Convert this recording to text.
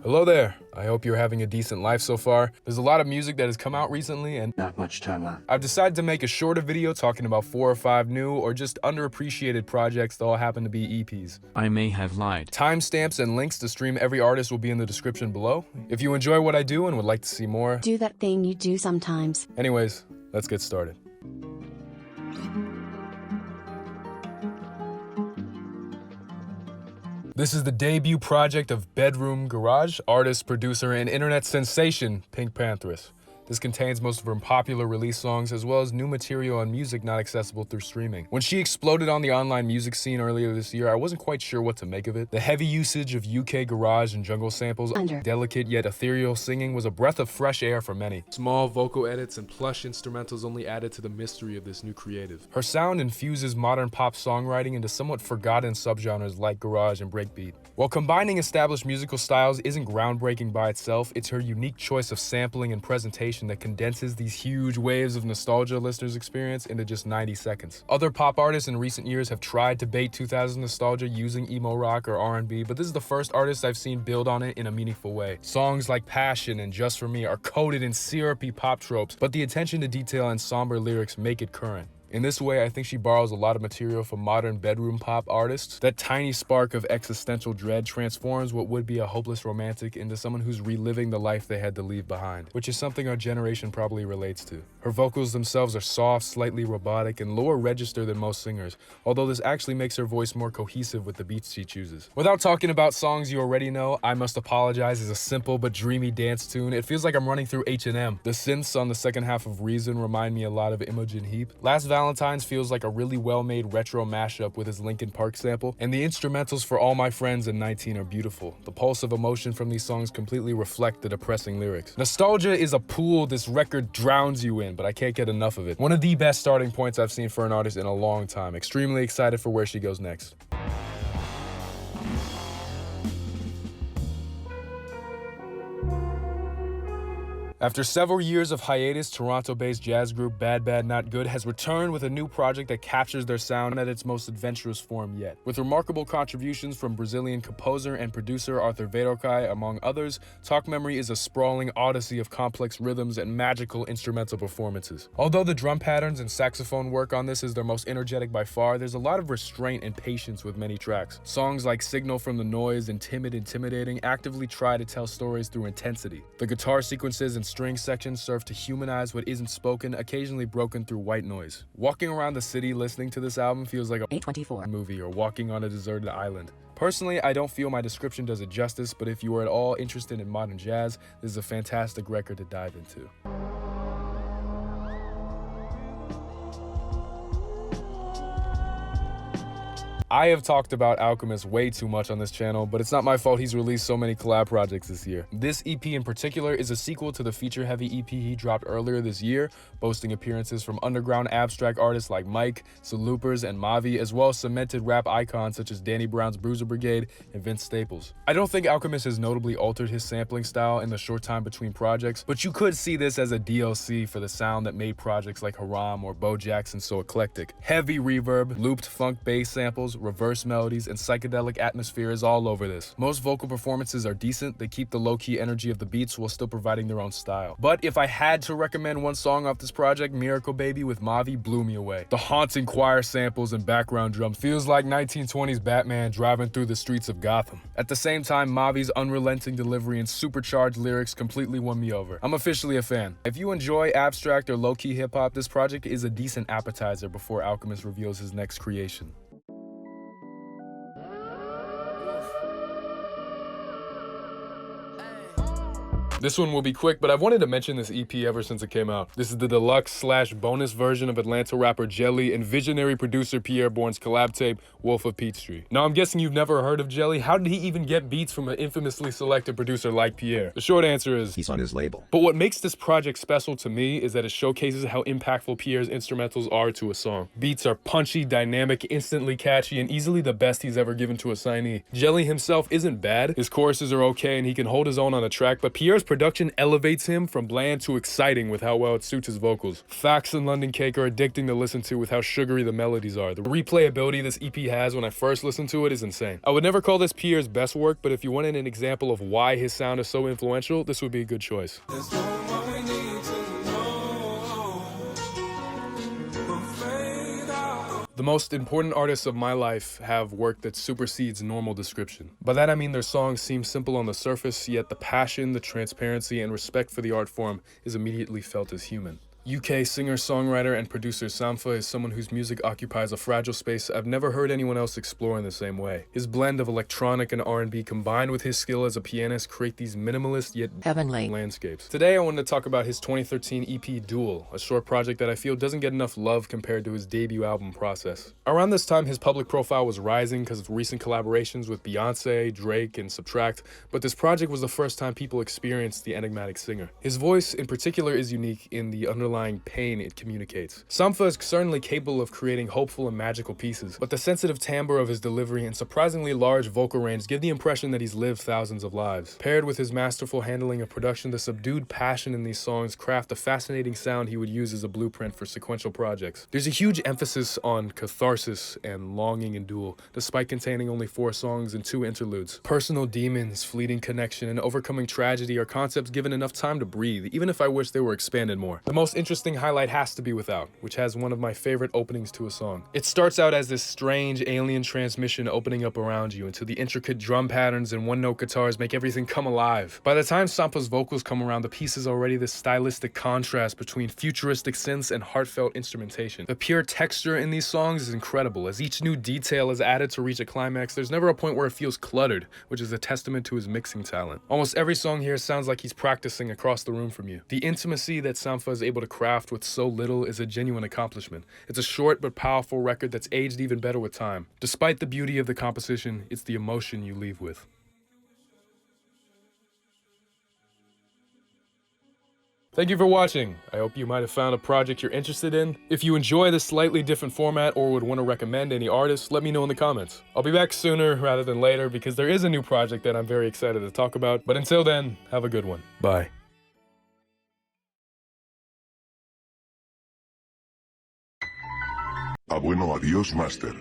Hello there. I hope you're having a decent life so far. There's a lot of music that has come out recently and not much time left. I've decided to make a shorter video talking about 4 or 5 new or just underappreciated projects that all happen to be EPs. I may have lied. Timestamps and links to stream every artist will be in the description below. If you enjoy what I do and would like to see more, do that thing you do sometimes. Anyways, let's get started. This is the debut project of Bedroom Garage, artist, producer, and internet sensation PinkPanthress. This contains most of her popular release songs as well as new material and music not accessible through streaming. When she exploded on the online music scene earlier this year, I wasn't quite sure what to make of it. The heavy usage of UK garage and jungle samples, delicate yet ethereal singing was a breath of fresh air for many. Small vocal edits and plush instrumentals only added to the mystery of this new creative. Her sound infuses modern pop songwriting into somewhat forgotten subgenres like garage and breakbeat. While combining established musical styles isn't groundbreaking by itself, it's her unique choice of sampling and presentation that condenses these huge waves of nostalgia listeners experience into just 90 seconds. Other pop artists in recent years have tried to bait 2000s nostalgia using emo rock or R&B, but this is the first artist I've seen build on it in a meaningful way. Songs like Passion and Just For Me are coated in syrupy pop tropes, but the attention to detail and somber lyrics make it current. In this way, I think she borrows a lot of material from modern bedroom pop artists. That tiny spark of existential dread transforms what would be a hopeless romantic into someone who's reliving the life they had to leave behind, which is something our generation probably relates to. Her vocals themselves are soft, slightly robotic, and lower register than most singers, although this actually makes her voice more cohesive with the beats she chooses. Without talking about songs you already know, I Must Apologize is a simple but dreamy dance tune. It feels like I'm running through H&M. The synths on the second half of Reason remind me a lot of Imogen Heap. Last Valentine's feels like a really well-made retro mashup with his Linkin Park sample, and the instrumentals for All My Friends and 19 are beautiful. The pulse of emotion from these songs completely reflect the depressing lyrics. Nostalgia is a pool this record drowns you in, but I can't get enough of it. One of the best starting points I've seen for an artist in a long time. Extremely excited for where she goes next. After several years of hiatus, Toronto-based jazz group Bad Bad Not Good has returned with a new project that captures their sound at its most adventurous form yet. With remarkable contributions from Brazilian composer and producer Arthur Verocai, among others, Talk Memory is a sprawling odyssey of complex rhythms and magical instrumental performances. Although the drum patterns and saxophone work on this is their most energetic by far, there's a lot of restraint and patience with many tracks. Songs like Signal from the Noise and Timid Intimidating actively try to tell stories through intensity. The guitar sequences and string sections serve to humanize what isn't spoken, occasionally broken through white noise. Walking around the city listening to this album feels like a A24 movie or walking on a deserted island. Personally, I don't feel my description does it justice, but if you are at all interested in modern jazz, this is a fantastic record to dive into. I have talked about Alchemist way too much on this channel, but it's not my fault he's released so many collab projects this year. This EP in particular is a sequel to the feature-heavy EP he dropped earlier this year, boasting appearances from underground abstract artists like Mike, Salupers, and Mavi, as well as cemented rap icons such as Danny Brown's Bruiser Brigade and Vince Staples. I don't think Alchemist has notably altered his sampling style in the short time between projects, but you could see this as a DLC for the sound that made projects like Haram or Bo Jackson so eclectic. Heavy reverb, looped funk bass samples, reverse melodies, and psychedelic atmosphere is all over this. Most vocal performances are decent, they keep the low-key energy of the beats while still providing their own style. But if I had to recommend one song off this project, Miracle Baby with Mavi blew me away. The haunting choir samples and background drum feels like 1920s Batman driving through the streets of Gotham. At the same time, Mavi's unrelenting delivery and supercharged lyrics completely won me over. I'm officially a fan. If you enjoy abstract or low-key hip-hop, this project is a decent appetizer before Alchemist reveals his next creation. This one will be quick, but I've wanted to mention this EP ever since it came out. This is the deluxe/bonus version of Atlanta rapper Jelly and visionary producer Pierre Bourne's collab tape, Wolf of Peachtree. Now I'm guessing you've never heard of Jelly. How did he even get beats from an infamously selected producer like Pierre? The short answer is he's on his label. But what makes this project special to me is that it showcases how impactful Pierre's instrumentals are to a song. Beats are punchy, dynamic, instantly catchy, and easily the best he's ever given to a signee. Jelly himself isn't bad. His choruses are okay and he can hold his own on a track, but Pierre's production elevates him from bland to exciting with how well it suits his vocals. Fax and London Cake are addicting to listen to with how sugary the melodies are. The replayability this EP has when I first listened to it is insane. I would never call this Pierre's best work, but if you wanted an example of why his sound is so influential, this would be a good choice. The most important artists of my life have work that supersedes normal description. By that I mean their songs seem simple on the surface, yet the passion, the transparency, and respect for the art form is immediately felt as human. UK singer-songwriter and producer Sampha is someone whose music occupies a fragile space I've never heard anyone else explore in the same way. His blend of electronic and R&B combined with his skill as a pianist create these minimalist yet heavenly landscapes. Today I wanted to talk about his 2013 EP Dual, a short project that I feel doesn't get enough love compared to his debut album Process. Around this time his public profile was rising because of recent collaborations with Beyonce, Drake, and Subtract, but this project was the first time people experienced the enigmatic singer. His voice in particular is unique in the underlying pain it communicates. Sampha is certainly capable of creating hopeful and magical pieces, but the sensitive timbre of his delivery and surprisingly large vocal range give the impression that he's lived thousands of lives. Paired with his masterful handling of production, the subdued passion in these songs craft a fascinating sound he would use as a blueprint for sequential projects. There's a huge emphasis on catharsis and longing in Dual, despite containing only 4 songs and 2 interludes. Personal demons, fleeting connection, and overcoming tragedy are concepts given enough time to breathe, even if I wish they were expanded more. The most interesting highlight has to be Without, which has one of my favorite openings to a song. It starts out as this strange alien transmission opening up around you until the intricate drum patterns and one-note guitars make everything come alive. By the time Sampha's vocals come around, the piece is already this stylistic contrast between futuristic synths and heartfelt instrumentation. The pure texture in these songs is incredible. As each new detail is added to reach a climax, there's never a point where it feels cluttered, which is a testament to his mixing talent. Almost every song here sounds like he's practicing across the room from you. The intimacy that Sampha is able to craft with so little is a genuine accomplishment. It's a short but powerful record that's aged even better with time. Despite the beauty of the composition, it's the emotion you leave with. Thank you for watching. I hope you might have found a project you're interested in. If you enjoy this slightly different format or would want to recommend any artists, let me know in the comments. I'll be back sooner rather than later because there is a new project that I'm very excited to talk about. But until then, have a good one. Bye. Bueno, adiós, Master.